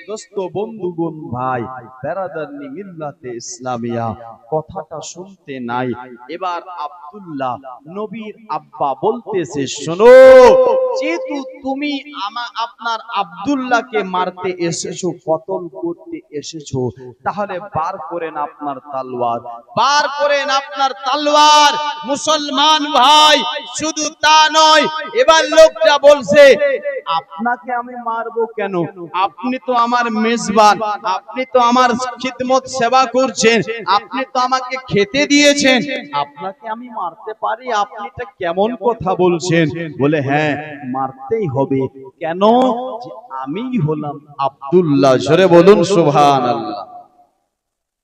দোস্ত বন্ধুগণ ভাই বেরাদারনি মিল্লাতে ইসলামিয়া, কথাটা শুনতে নাই। এবার আব্দুল্লাহ নবীর আব্বা বলতেছে, শোনো, যেহেতু তুমি আপনার আব্দুল্লাহকে মারতে এসেছো, কতল করতে এসেছো, তাহলে বার করেন আপনার তলোয়ার, বার করেন আপনার তলোয়ার। মুসলমান ভাই শুধু তা নয়, এবার লোকটা বলছে, আপনাকে আমি মারবো কেন? আপনি তো আমার মেজবান, আপনি তো আমার খিদমত সেবা করছেন, আপনি তো আমাকে খেতে দিয়েছেন, আপনাকে আমি মারতে পারি? আপনি এটা কেমন কথা বলছেন? বলে, হ্যাঁ মারতেই হবে। কেন? যে আমি হলাম আব্দুল্লাহ। জোরে বলুন সুবহানাল্লাহ।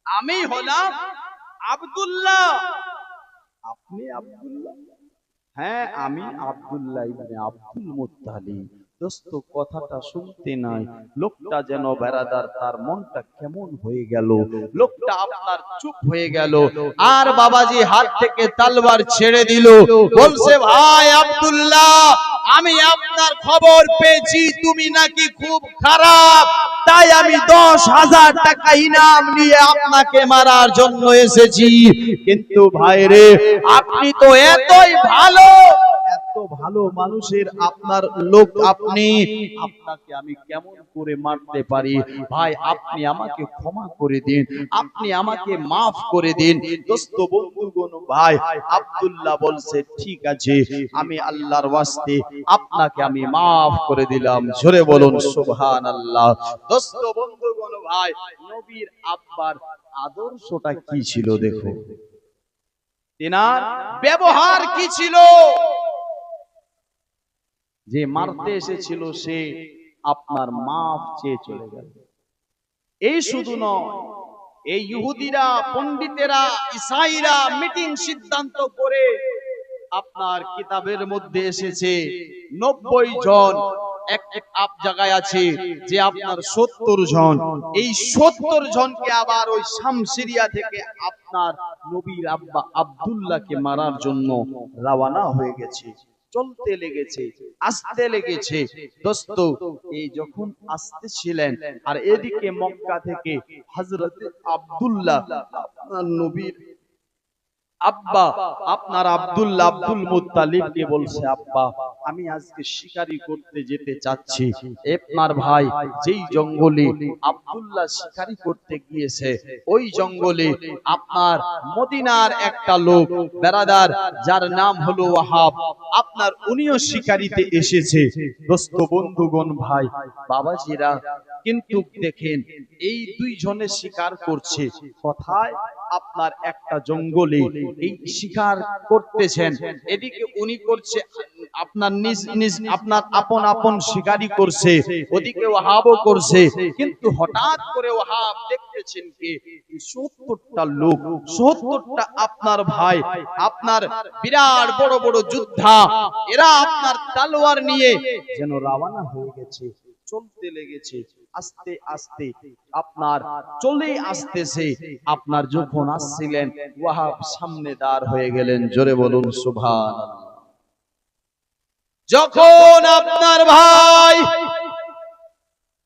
আমি হলাম আব্দুল্লাহ। আপনি আব্দুল্লাহ? হ্যাঁ আমি আব্দুল্লাহ ইবনে আব্দুল মুত্তালিব। দোস্ত কথাটা শুনতে নাই, লোকটা যেন বেরাদার তার মনটা কেমন হয়ে গেল, লোকটা আপনার চুপ হয়ে গেল। আর বাবাজি হাত থেকে তলোয়ার ছেড়ে দিল, বলছে, ভাই আব্দুল্লাহ, আমি আপনার খবর পেয়েছি তুমি নাকি খুব খারাপ, তাই আমি 10,000 টাকা ইনাম নিয়ে আপনাকে মারার জন্য এসেছি। কিন্তু ভাই রে, আপনি তো এতই ভালো, এত ভালো মানুষের আপনার লোক আপনি, আপনাকে আমি কেমন করে মারতে পারি ভাই, আপনি আমাকে ক্ষমা করে দিন, আপনি আমাকে মাফ করে দিন। দোস্ত বন্ধুগণ ভাই, আব্দুল্লাহ বলছে ঠিক আছে, আমি আল্লাহর ওয়াস্তে আপনাকে আমি মাফ করে দিলাম। জোরে বলুন সুবহানাল্লাহ। দোস্ত বন্ধুগণ ভাই, নবীর আব্বার আদর্শটা কি ছিল দেখো, তিনার ব্যবহার কি ছিল। যে মারতে এসেছিল সে আপনার মাফ চেয়ে চলে গেল। এই শুধু নয়, এই ইহুদিরা, পণ্ডিতেরা, ঈসাইরা মিটিং সিদ্ধান্ত করে আপনার কিতাবের মধ্যে এসেছে 90 জন, এক জায়গায় আছে যে আপনার 70 জন। এই 70 জনকে আবার ওই শাম সিরিয়া থেকে আপনার নবীর আব্বা আব্দুল্লাহকে মারার জন্য রওনা হয়ে গেছে। চলতে লেগেছে, আসতে লেগেছে। দোস্ত, এই যখন আসতেছিলেন আর এদিকে মক্কা থেকে হযরত আব্দুল্লাহ আপনার নবীর আব্বা আপনার আব্দুল্লাহ আব্দুল মুত্তালিবকে বলছে, আব্বা আমি আজকে শিকারি করতে যেতে চাচ্ছি। আপনার ভাই যেই জঙ্গলে আব্দুল্লাহ শিকারি করতে গিয়েছে, ওই জঙ্গলে আপনার মদিনার একটা লোক বেরাদার যার নাম হলো ওয়াহাব, আপনার উনিও শিকারিতে এসেছে। দোস্ত বন্ধুগণ ভাই বাবাজিরা, কিন্তু দেখেন এই দুই জনে শিকার করছে কোথায়, আপনার একটা জঙ্গলে এই শিকার করতেছেন। এদিকে উনি করছে আপনার নিজ নিজ আপনার আপন আপন শিকারি করছে, ওদিকে ওয়াহাবও করছে। কিন্তু হঠাৎ করে ওয়াহাব দেখতেছেন কি 70টা লোক, 70টা আপনার ভাই, আপনার বিরাট বড় বড় যোদ্ধা, এরা আপনার তলোয়ার নিয়ে যেন রওনা হয়ে গেছে, চলতে লেগেছে। আস্তে আস্তে আপনার চলে আসতেছে। আপনার যখন আসছিলেন ওয়াহাব সামনে দাঁড় হয়ে গেলেন। জোরে বলুন সুবহানাল্লাহ। যখন আপনার ভাই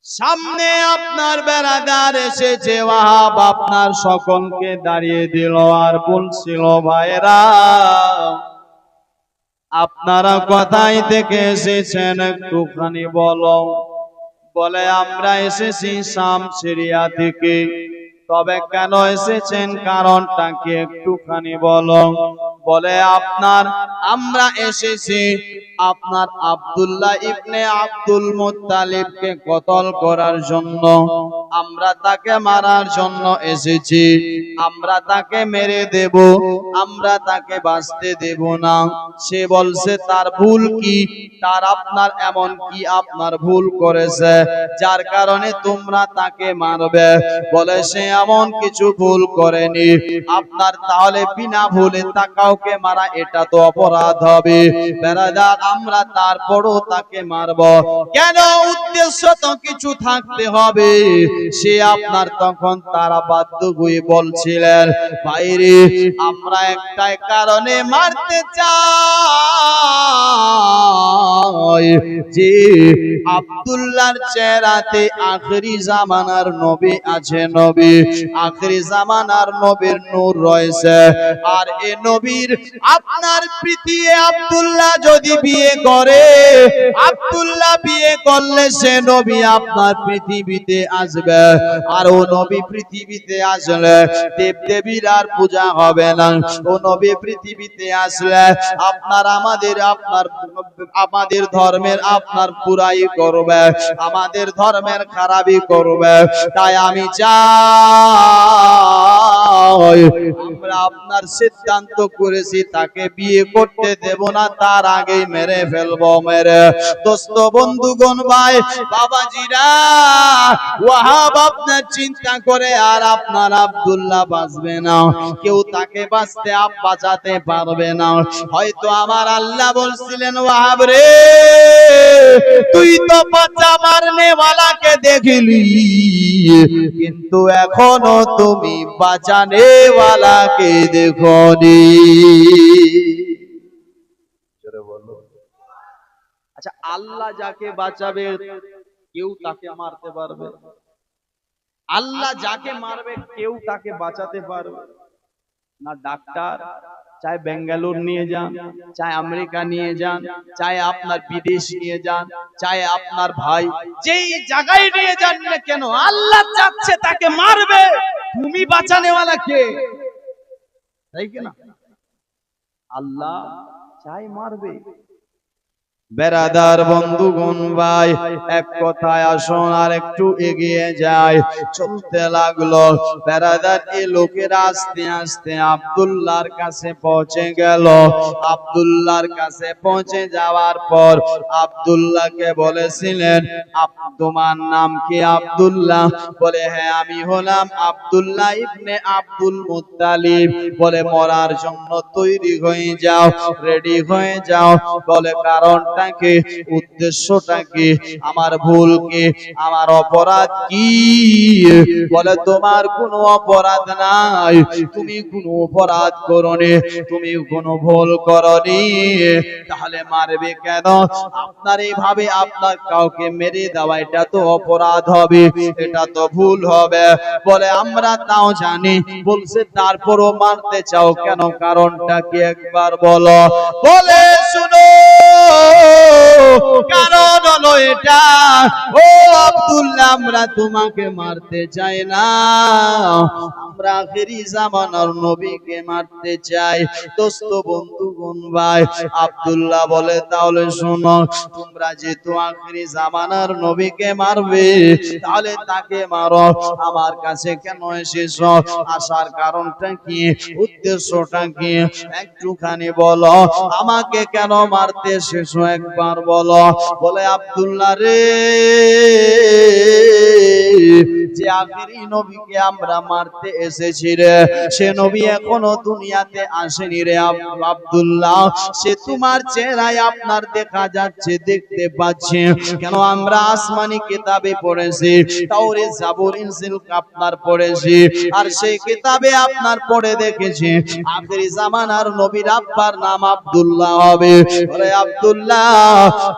সামনে আপনার বেরাদার এসেছে, ওয়াহাব আপনার সকলকে দাঁড়িয়ে দিল আর বলছিল, ভাইরা আপনারা কোথায় থেকে এসেছেন একটুখানি বলো। বলে আমরা এসেছি শাম সিরিয়া থেকে। তবে কেন এসেছেন, কারণটা কি একটুখানি বলো। বলে আমরা এসেছি আপনার আব্দুল্লাহ ইবনে আব্দুল মুত্তালিবকে কতল করার জন্য, আমরা তাকে মারার জন্য এসেছি। আমরা তাকে মেরে দেব, আমরা তাকে বাঁচতে দেব না। সে বলছে তার ভুল কি, তার আপনার এমন কি আপনার ভুল করেছে যার কারণে তোমরা তাকে মারবে। বলে সে এমন কিছু ভুল করেনি আপনার, তাহলে বিনা ভুলে তা কাউকে মারা এটা তো অপরাধ হবে। বেরাদার আমরা তারপরও তাকে মারব কেন, উদ্দেশ্য তো কিছু থাকতে হবে। সে আপনার তখন তারা বাধ্য হয়ে বলছিলেন, বাইরে আমরা একটাই কারণে মারতে চাই যে আব্দুল্লাহর চেহারাতে আখেরি জামানার নবী আছে, নবী আখেরি জামানার নবীর নূর রয়েছে। আর এ নবীর আপনার পৃথিবী আব্দুল্লাহ যদি বিয়ে করে, আব্দুল্লাহ বিয়ে করলে সে নবী আপনার পৃথিবীতে আসবে। আর ও নবী পৃথিবীতে আসলে দেব দেবীর আর পূজা হবে না। ও নবী পৃথিবীতে আসলে আপনার আমাদের ধর্মের আপনার পুরাই করবে, আমাদের ধর্মের খারাপই করবে। তাই আমি চাই আমরা আপনার সিদ্ধান্ত করেছি তাকে বিয়ে করতে দেব না, তার আগেই মেরে ফেলবো। মেরে দোস্ত বন্ধুগণ ভাই বাবাজিরা, ওয়াহাব আপনার চিন্তা করে আর আপনার আব্দুল্লাহ বাঁচবে না, কেউ তাকে বাঁচাতে পারবে না। হয়তো আমার আল্লাহ বলছিলেন, ওয়াহাব রে তুই তো বাঁচা মারনে ওয়ালাকে দেখলি, কিন্তু এখনো তুমি বাঁচানে ওয়ালাকে দেখোনি। আচ্ছা, আল্লাহ যাকে বাঁচাবে কেউ তাকে মারতে পারবে, আল্লাহ যাকে মারবে কেউ তাকে বাঁচাতে পারবে না। ডাক্তার চাहे বেঙ্গালুরু নিয়ে যান, চাहे আমেরিকা নিয়ে যান, চাहे আপনার বিদেশ নিয়ে যান, চাहे আপনার ভাই যেই জায়গায় নিয়ে যান না কেন, আল্লাহ চাচ্ছে তাকে মারবে। তুমি বাঁচানেওয়ালা কে? তাই কি না? আল্লাহ চাই মারবে। বেরাদার বন্ধুগণ ভাই, এক কথায় আসুন আর একটু এগিয়ে যায়। চলতে লাগলো বেরাদার, এই লোকেরা আস্তে আস্তে আব্দুল্লাহর কাছে পৌঁছে গেল। আব্দুল্লাহর কাছে পৌঁছে যাওয়ার পর আব্দুল্লাহকে বলেছিলেন, তোমার নাম কি? আব্দুল্লাহ বলে, হ্যাঁ আমি হলাম আব্দুল্লাহ ইবনে আব্দুল মুত্তালিব। বলে, মরার জন্য তৈরি হয়ে যাও, রেডি হয়ে যাও। বলে, কারণটা কি, উদ্দেশ্যটা কি, আমার ভুল কি, আমার অপরাধ কি? বলে, তোমার কোনো অপরাধ নাই, তুমি কোনো অপরাধ করনি, তুমি কোনো ভুল করনি, তাহলে মারবে কেন? আপনার এইভাবে আপনার কাউকে মেরে দেওয়া এটা তো অপরাধ হবে, এটা তো ভুল হবে। বলে, আমরা তাও জানি। বলছে, তারপরও মারতে চাও কেন? কারণটা কি একবার বলো। বলে, শুনো, কারণ হলো এটা, ও আব্দুল্লাহ, আমরা তোমাকে মারতে চাই না, আমরা আখেরি জামানার নবীকে মারতে চাই। দোস্ত বন্ধুগণ ভাই, আব্দুল্লাহ বলে, তাহলে শোনো, তোমরা যেহেতু আখেরি জামানার নবীকে মারবে, তাহলে তাকে মারো। আমার কাছে কেন এসেছো? আসার কারণটা কি, উদ্দেশ্যটা কি, একটুখানি বলো। আমাকে কেন মারতে এসেছো একবার বলো। বলে, আব্দুল্লাহ রে, যে আখেরি নবীকে আমরা মারতে এসেছি রে, সে নবী এখনো দুনিয়াতে আসেনি রে আব্দুল্লাহ। সে তোমার চেহারায় আপনার দেখা যাচ্ছে, দেখতে পাচ্ছি। কেন? আমরা আসমানি কিতাবে পড়েছি, তাওরাত জাবুর ইনজিল আপনার পড়েছি, আর সেই কিতাবে আপনার পড়ে দেখেছি আখেরি জামানার নবীর আব্বার নাম আব্দুল্লাহ হবে। আরে আব্দুল্লাহ,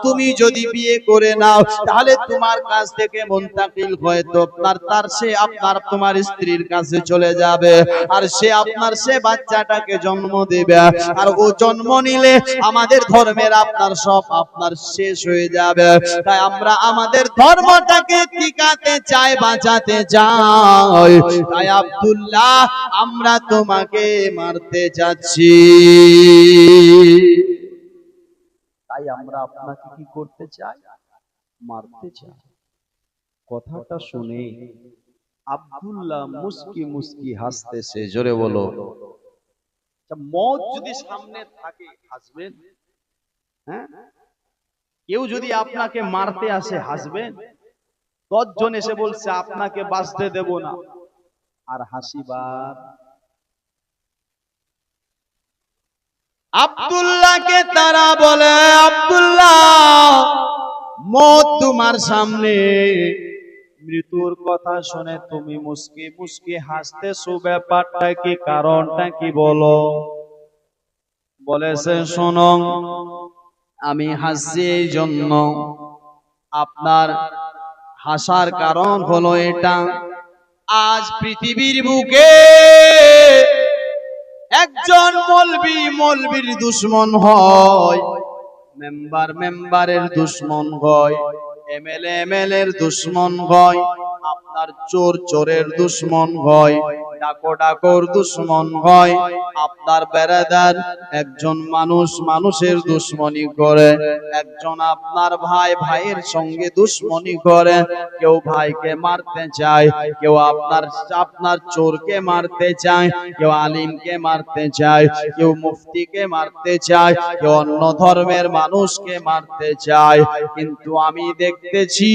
তুমি যদি বিয়ে করে নাও, তাহলে তোমার কাছ থেকে মুনতাকিল হয়তো তার সে আপনার তোমার স্ত্রীর কাছে চলে যাবে, আর সে আপনার সে বাচ্চাটাকে জন্ম দেবে। আর ও জন্ম নিলে আমাদের ধর্মের আপনার সব আপনার শেষ হয়ে যাবে। তাই আমরা আমাদের ধর্মটাকে টিকাতে চাই, বাঁচাতে চাই। তাই আব্দুল্লাহ, আমরা তোমাকে মারতে যাচ্ছি। তাই আমরা আপনাকে কি করতে চাই? মারতে চাই। কথাটা শুনে আব্দুল্লাহ মুস্কি মুস্কি হাসতেছে। জোরে বলো। মওত যদি সামনে থাকে, হাসবেন? হ্যাঁ, কেউ যদি আপনাকে মারতে আসে, হাসবেন? 10 জন এসে বলছে আপনাকে বাঁচতে দেব না, আর হাসিবার? আব্দুল্লাহকে তারা বলে, আব্দুল্লাহ, মওত তোমার সামনে, মৃত্যুর কথা শুনে তুমি মুস্কি মুস্কি হাসতেছো, ব্যাপারটা কি, কারণটা কি বলো। বলেছে, শোনো, আমি হাসছি এই জন্য, আপনার হাসার কারণ হলো এটা, আজ পৃথিবীর বুকে একজন মৌলবীর দুশমন হয়, মেম্বারের দুশমন হয়, এমএলএর দুশমন হয়, আপনার চোরের দুশমন হয়, ডাকর দুশমন হয়, আপনার বেরাদার একজন মানুষের দুশমনি করে, একজন আপনার ভাইয়ের সঙ্গে দুশমনি করে। কেউ ভাইকে মারতে চায়, কেউ আপনার চোরকে মারতে চায়, কেউ আলিমকে মারতে চায়, কেউ মুফতিকে মারতে চায়, কেউ অন্য ধর্মের মানুষকে মারতে চায়। কিন্তু আমি দেখতেছি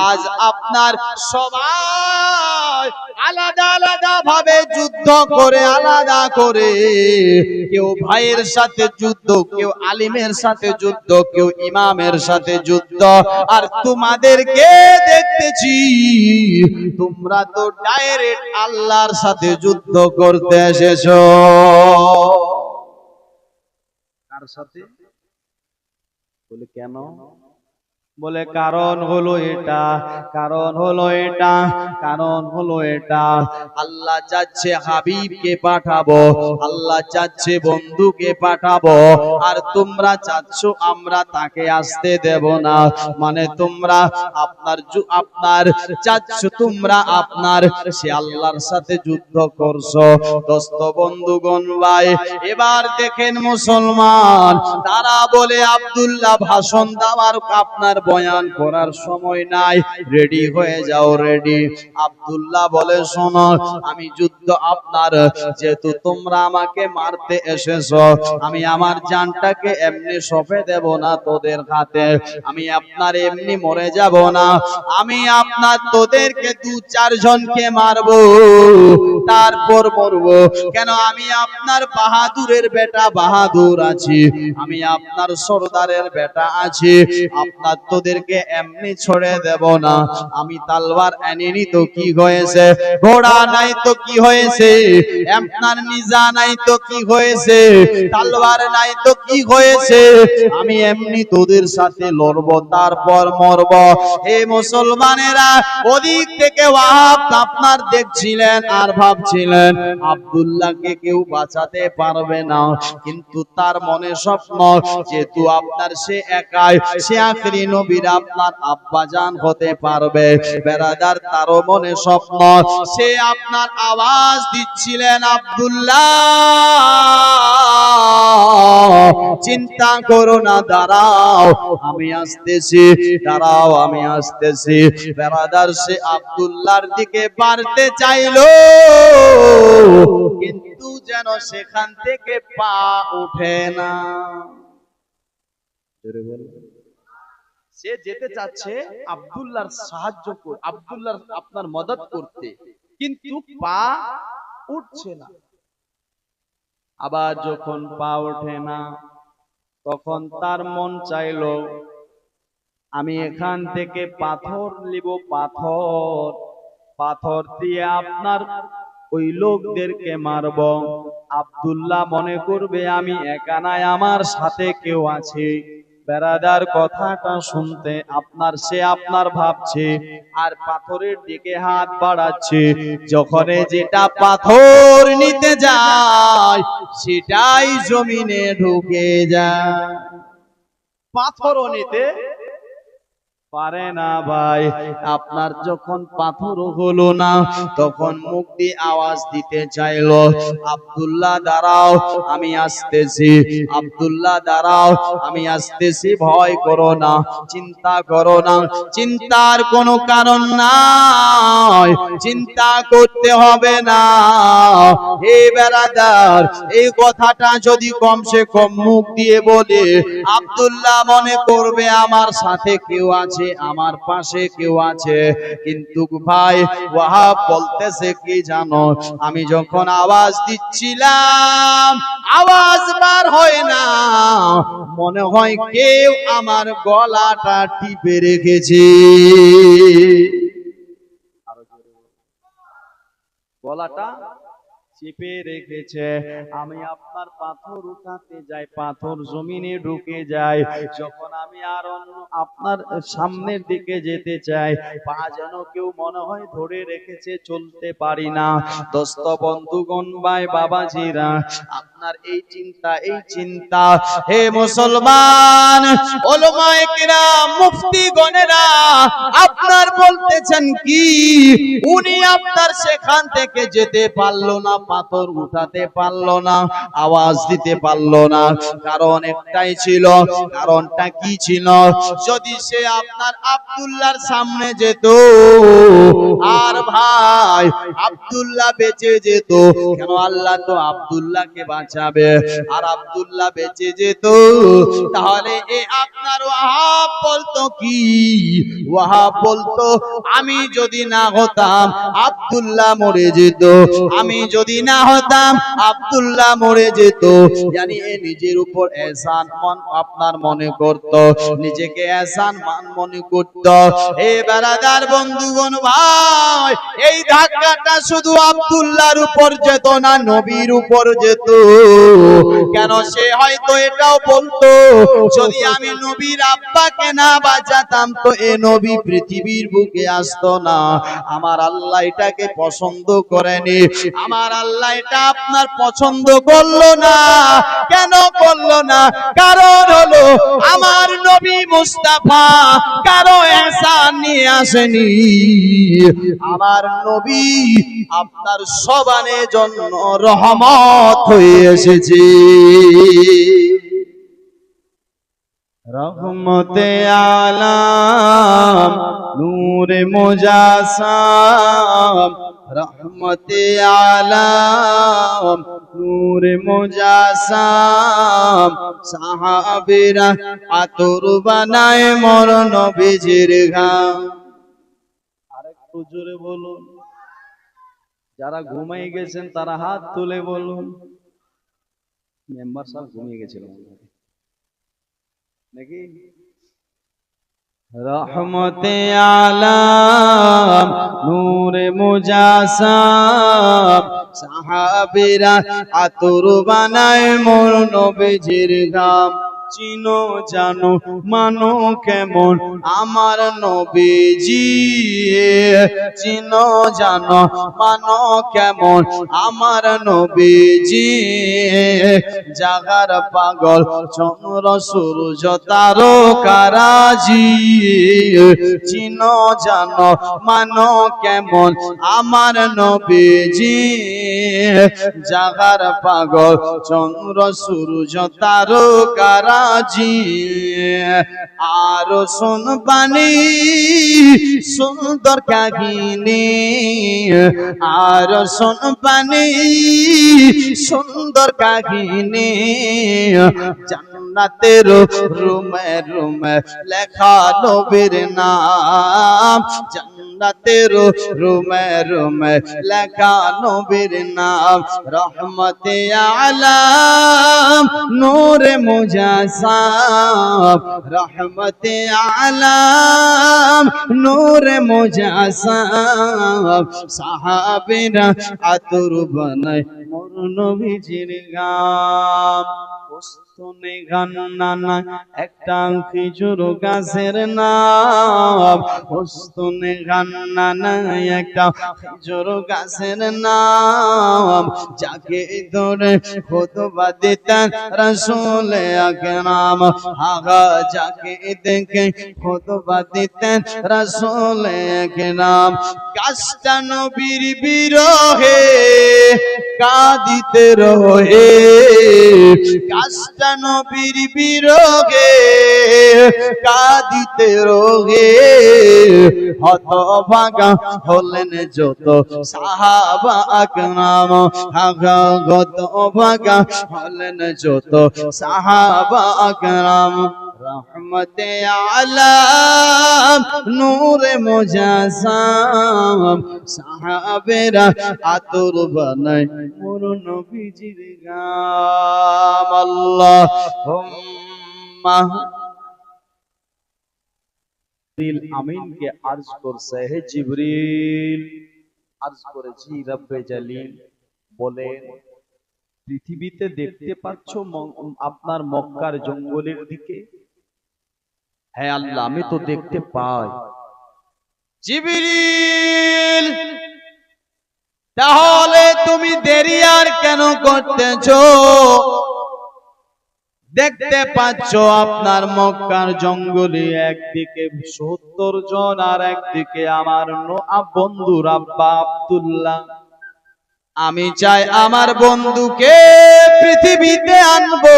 আজ আপনার সবাই আলাদা আলাদা ভাবে যুদ্ধ করে, আলাদা করে, কেউ ভাইয়ের সাথে যুদ্ধ, কেউ আলিমের সাথে যুদ্ধ, কেউ ইমামের সাথে যুদ্ধ। আর তোমাদেরকে দেখতেছি তোমরা তো ডাইরেক্ট আল্লাহর সাথে যুদ্ধ করতে এসেছো। কার সাথে? বলে, কেন? বলে কারণ হলো এটা, কারণ হলো এটা, কারণ হলো এটা। আল্লাহ চাচ্ছে হাবিবকে পাঠাবো, আল্লাহ চাচ্ছে বন্ধুকে পাঠাবো, আর তোমরা চাচ্ছ আমরা তাকে আসতে দেব না। মানে তোমরা আপনার চাচ্ছ তোমরা আপনার সে আল্লাহর সাথে যুদ্ধ করছো। দোস্ত বন্ধুগণ ভাই, এবার দেখেন মুসলমান, তারা বলে আব্দুল্লাহ ভাষণ দেওয়ার আপনার বয়ান করার সময় নাই, রেডি হয়ে যাও রেডি। আব্দুল্লাহ বলে শোনো, আমি যুদ্ধ আপনার, যেহেতু তোমরা আমাকে মারতে এসেছো, আমি আমার জানটাকে এমনি সঁপে দেব না তোদের হাতে, আমি আপনার এমনি মরে যাব না, আমি আপনার তোদেরকে 2-4 জনকে মারবো তারপর মরবো। কেন? আমি আপনার বাহাদুরের বেটা বাহাদুর আছি, আমি আপনার সর্দারের বেটা আছি, আপনার তোদেরকে এমনি ছেড়ে দেব না। আমি তালবার এনেনি তো কি হয়েছে, ঘোড়া নাই তো কি হয়েছে, আপনার নিজা নাই তো কি হয়েছে, তালবার নাই তো কি হয়েছে, আমি এমনি তোদের সাথে লড়বো তারপর মরব। হে মুসলমানেরা, ওদিক থেকে ওয়াহাব আপনার দেখছিলেন আর ভাবছিলেন আব্দুল্লাহকে কেউ বাঁচাতে পারবে না, কিন্তু তার মনে স্বপ্ন, যেহেতু আপনার সে একাই, সে আখরি নবীর আপনার আব্বাজান হতে পারবে। বেরাদার, তারও মনে স্বপ্ন, সে আপনার আওয়াজ দিচ্ছিলেন আব্দুল্লাহ চিন্তা করো না, দাঁড়াও আমি আসতেছি, দাঁড়াও আমি আসতেছি। বেরাদার, সে আব্দুল্লাহর দিকে বাড়তে চাইলো, কিন্তু যেন সেখান থেকে পা ওঠে না। সে যেতে চাচ্ছে আব্দুল্লাহর সাহায্য করতে, আব্দুল্লাহর আপনার মদদ করতে, কিন্তু পা উঠছে না। আবার যখন পা ওঠে না, তখন তার মন চাইলো আমি এখান থেকে পাথর নিব, পাথর, পাথর দিয়ে আপনার ওই লোকদেরকে মারব। আব্দুল্লাহ মনে করবে আমি একা নাই, আমার সাথে কেউ আছে। বেরাদার, কথাটা শুনতে আপনার সে আপনার ভাবছে আর পাথরের দিকে হাত বাড়াচ্ছে। যখন যেটা পাথর নিতে যায় সেটাই জমিনে ঢুকে যায়, পাথরও নিতে পারে না ভাই। আপনার যখন পাথর হলো না, তখন মুখ দিয়ে আওয়াজ দিতে চাইলো আব্দুল্লাহ দাঁড়াও আমি আসতেছি, আব্দুল্লাহ দাঁড়াও আমি আসতেছি, ভয় করো না, চিন্তা করো না, চিন্তার কোনো কারণ নাই, চিন্তা করতে হবে না। হে বেরাদার, এই কথাটা যদি কমসে কম মুখ দিয়ে বলে, আব্দুল্লাহ মনে করবে আমার সাথে কেউ আছে, আমার পাশে কেউ আছে। কিন্তু ভাই, ওয়াহাব বলতেছে কি জানো, আমি যখন আওয়াজ দিচ্ছিলাম আওয়াজ বার হয় না, মনে হয় কেউ আমার গলাটা টিপে রেখেছে, গলাটা চেপে রেখেছে। আমি আপনার পাথর উঠাতে যাই, পাথর জমিনে ঢুকে যায়। যখন আমি আর আপনার সামনের দিকে যেতে চাই, পা যেন কেউ মনে হয় ধরে রেখেছে, চলতে পারি না। দোস্ত বন্ধুগণ ভাই বাবাজিরা, আপনার এই চিন্তা, এই চিন্তা, হে মুসলমান উলামায়ে কিরাম মুফতি গণেরা আপনার বলতেছেন কি, উনি আপনার সেখান থেকে যেতে পারলো না, পাথর উঠাতে পারলো না, আওয়াজ দিতে পারলো না। কারণ একটাই ছিল। কারণটা কি ছিল? যদি সে আপনার আব্দুল্লাহর সামনে যেত, আর ভাই আব্দুল্লাহ বেঁচে যেত, কেন? আল্লাহ তো আব্দুল্লাহকে বাঁচাবে, আর আব্দুল্লাহ বেঁচে যেত, তাহলে এ আপনার ওয়াহাব বলতো কি? ওয়াহাব বলতো আমি যদি না হতাম আব্দুল্লাহ মরে যেত, আমি যদি না হতাম আব্দুল্লাহ মরে যেত। জানি এ নিজের উপর এহসান মান আপনার মনে করত, নিজেকে এহসান মান মনে করত। হে বেরাদার বন্ধুগণ ভাই, এই ধাক্কাটা শুধু আব্দুল্লাহর উপর যেত না, নবীর উপর যেত। কেন সে হয়তো এটাও বলতো, যদি আমি নবীর আব্বাকে না বাঁচাতাম তো এ নবী পৃথিবীর বুকে আসতো না। আমার আল্লাহ এটাকে পছন্দ করেনি, আমার আল্লাহ এটা আপনার পছন্দ করলো না। কেন করলো না? কারণ হলো আমার নবী মুস্তাফা কারো এহসান নিয়ে আসেনি। আমার নবী আপনার সবানের জন্য রহমত হয়ে এসেছে। রহমতে আলাম নূরে মুজাসাম, রহমতে আলাম নূরে মুজাসাম, সাহাবীরা আতর বানায় মোর নবীজির ঘাম। আরেকটু জোরে বলুন, যারা ঘুমিয়ে গেছেন তারা হাত তুলে বলুন। মেম্বার সাহেব ঘুমিয়ে গেছিল নাকি? রহমতে আলাম নূরে মুজাসাম, সাহাবীরা আতর বানায় মোর নবীজির ঘাম। চিনো জানো মানো কেমন আমার নবীজি, চিনো জানো মানো কেমন আমার নবীজি, জাগার পাগল চন্দ্র সূর্য তারকারাজি, চিনো জানো মানো কেমন আমার নবীজি, জাগার পাগল চন্দ্র সূর্য তারকারাজি। আর শুনবানি সুন্দর কাহিনী, আর শুনবানি সুন্দর কাহিনী, জান্নাতের রুমে রুমে লেখা নবীর নাম, জান্নাতের রুমে রুমে লেখা নবীর নাম। রহমতে আলাম নূরে মুজাসাম, রহমতে আলাম নূরে মুজাসাম, সাহাবীরা আতর বানায় মোর নবীজির ঘাম। ওস্তনে গান্নানা একটা খেজুর গাছের নাম, ওস্তনে গান্নানা একটা খেজুর গাছের নাম, যাকে ধরে খুতবা দিতেন রাসূল আকরাম, আগা যাকে দেখে খুতবা দিতেন রাসূল আকরাম। গাছটা নবীর বিরহে কাঁদিতে রহে, গাছটা নবীর বিরহে কাঁদিতে রহে, হতভাগা হলেন যত সাহাবা আকরাম, হতভাগা হলেন যত সাহাবা আকরাম। রহমতে আলাম নূরে মুজাসাম, সাহাবেরা আতর বানায় মোর নবীজির ঘাম। আল্লাহুম্মা জিবরিল আমিনকে আরজ করছে, হে জিবরিল, আরজ করেছি রব্বে জালিল বলেন, পৃথিবীতে দেখতে পাচ্ছ আপনার মক্কার জঙ্গলের দিকে? হ্যাঁ আল্লাহ আমি তো দেখতে পাই। জিবরিল তাহলে তুমি দেরি আর কেন করতেছো? দেখতে পাচ্ছ আপনার মক্কার জঙ্গলে একদিকে ৭০ জন আর একদিকে আমার বন্ধুর আব্বা আব্দুল্লাহ। আমি চাই আমার বন্ধুকে পৃথিবীতে আনবো,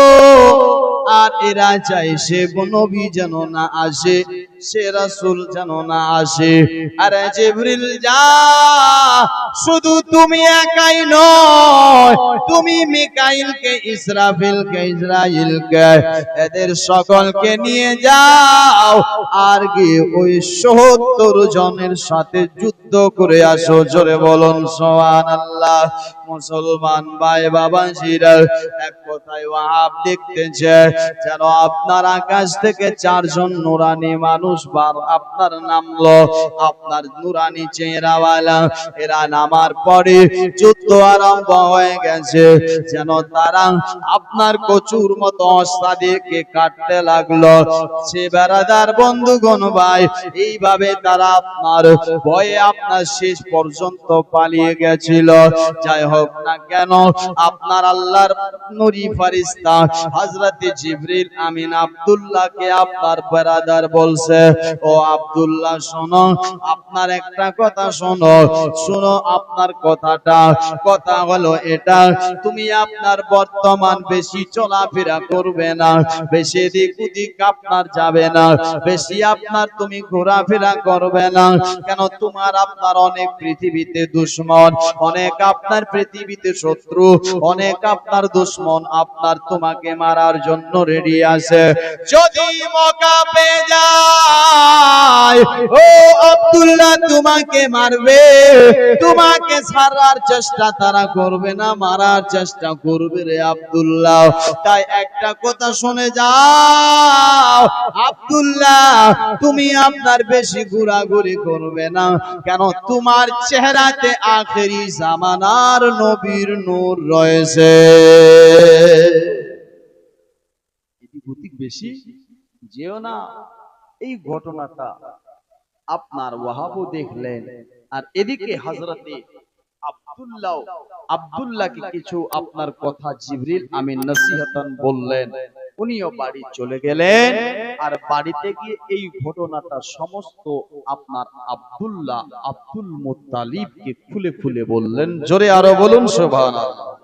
আর এরা চাই সে নবী যেন না আসে, সে রাসূল যেন না আসে। আরে জিবরিল যা, শুধু তুমি একাই নয়, তুমি মিকাইলকে, ইসরাফিলকে, ইসরাইলকে, এদের সকলকে নিয়ে যাও, আর গিয়ে ওই ৭০ জনের সাথে যুদ্ধ করে আসো। জোরে বলুন সুবহানাল্লাহ। মুসলমান ভাই বাবাজিরা, এক কথায় ওয়াহাব দেখতেছে যেন আপনার আকাশ থেকে ৪ জন নূরানি মানুষ মানুষ আপনার নামলো, আপনার নুরানি চেহারাওয়ালা। এরা নামার পরে যুদ্ধ আরম্ভ হয়ে গেছে, যেন তারা আপনার কচুর মতো অস্তাদেরকে কাটতে লাগলো। সে বেরাদার বন্ধুগণ ভাই, এইভাবে তারা আপনার ভয়ে আপনার শেষ পর্যন্ত পালিয়ে গেছিল। যাই হোক না কেন, আপনার আল্লাহর নূরি ফেরেশতা হযরতে জিবরিল আমিন আব্দুল্লাহকে আপনার বেরাদার বলছে, ও আব্দুল্লাহ শোনো, আপনার একটা কথা শোনো, শোনো আপনার কথা হলো এটা, তুমি আপনার বর্তমান বেশি চলাফেরা করবে না, বেশি দিক ওদিক আপনার যাবে না, বেশি আপনার তুমি ঘোরাফেরা করবে না। কেন, আপনার অনেক পৃথিবীতে দুশমন, অনেক আপনার পৃথিবীতে শত্রু, অনেক আপনার দুশমন আপনার তোমাকে মারার জন্য রেডি আছে। যদি মৌকা পেয়ে যায়, ও আব্দুল্লাহ তোমাকে মারবে, তোমাকে ছাড়ার চেষ্টা তারা করবে না, মারার চেষ্টা করবে রে আব্দুল্লাহ। তাই একটা কথা শুনে যাও আব্দুল্লাহ, তুমি আপনার বেশি ঘোরাঘুরি করবে না। কেন, তোমার চেহারাতে আখেরি জামানার নবীর নূর রয়েছে। বেশি যেও না। এই ঘটনাটা আপনার ওয়াহাবও দেখলেন, আর এদিকে হযরতে আব্দুল্লাহকে কিছু আপনার কথা জিবরিল আমিন নসিহতান বললেন। উনিও বাড়ি চলে গেলেন, আর বাড়িতে গিয়ে এই ঘটনাটা সমস্ত আপনার আব্দুল মুত্তালিবকে খুলে খুলে বললেন। জোরে আরো বলুন সুবহানাল্লাহ।